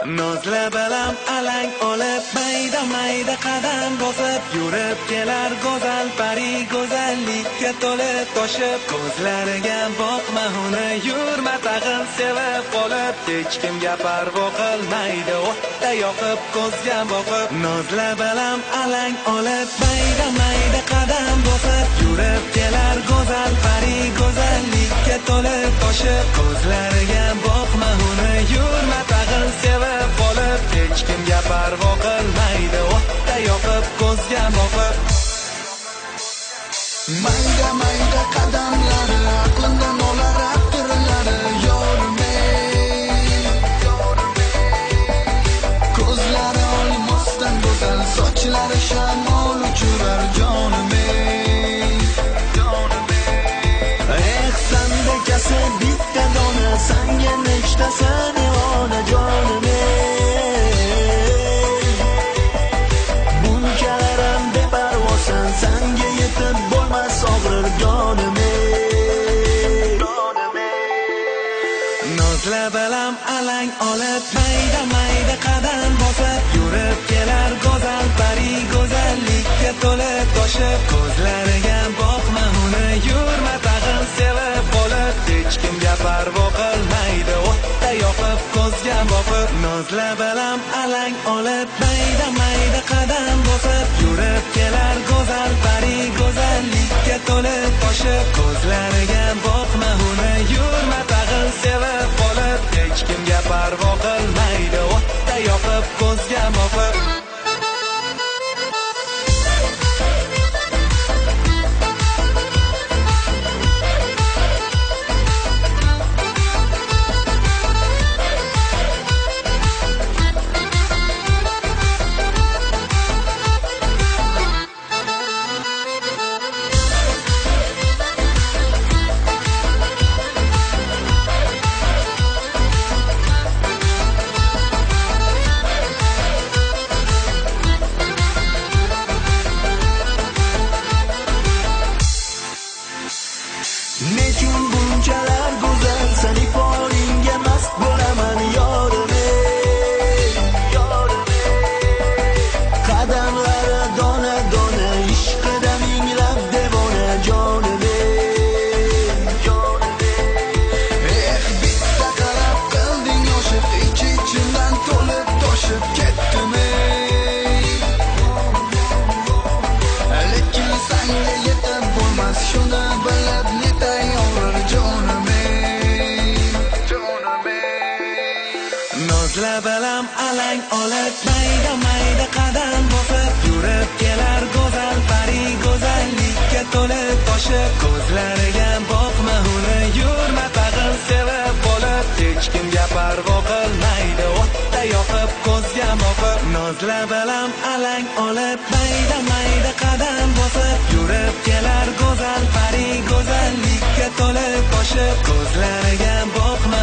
Nozla balam alang olib mayda mayda qadam bosib yurib kelar go'zal pari go'zallikka to'lib toshib ko'zlariga boqma uni yurma tag'in sevib qolib hech kimga parvo qilmaydi o'tda yoqib ko'zga boqib nozla balam alang olib mayda mayda qadam bosib yurib kelar go'zal pari go'zallikka to'lib toshib ko'zlariga boqma uni yurma tag'in sevib qolib hech kimga parvo qilmaydi o'tda yoqib ko'zga boqib mayda mayda qadamlari aqlimdan olar abdurlari yormay ko'zlari olmosdan go'zal sochlari shamol uchurar jonimey ehsandekasi bitta dona sanga nechtasan ona jonimey bunchalaram beparvosan sanga yetib bo'lmas og'rir jonimey nozla balam alang olib mayda mayda qadam bosib yurib kelar go'zal pari go'zallikka to'lib toshib ko'zlariga boqma uni yurma tag'in sevib qolib hech kimga parvo qilmaydi o'tda yoqib ko'zga boqib nozla balam alang olib mayda mayda qadam bosib yurib kelar go'zal pari go'zallikka to'lib toshib ko'zlariga boqma uni yurma tag'in sevib qolib hech kimga parvo qilmaydi o'tda yoqib ko'zga boqib nechun bunchalar go'zal san iforingga mast bo'laman yorimey qadamlari dona dona ishqida minglab devona jonimey bitta qarab qilding oshiq ich-ichimdan to'lib toshib ketdim lekin sanga yetib bo'lmas shuni bilib nozla balam alang olib mayda mayda qadam bosib yurib kelar go'zal pari go'zallikka to'lib toshib ko'zlariga boqma uni yurma tag'in sevib qolib hech kimga parvo qilmaydi o'tda yoqib ko'zga boqib nozla balam alang olib mayda mayda qadam bosib yurib kelar go'zal pari go'zallikka to'lib toshib ko'zlariga boqma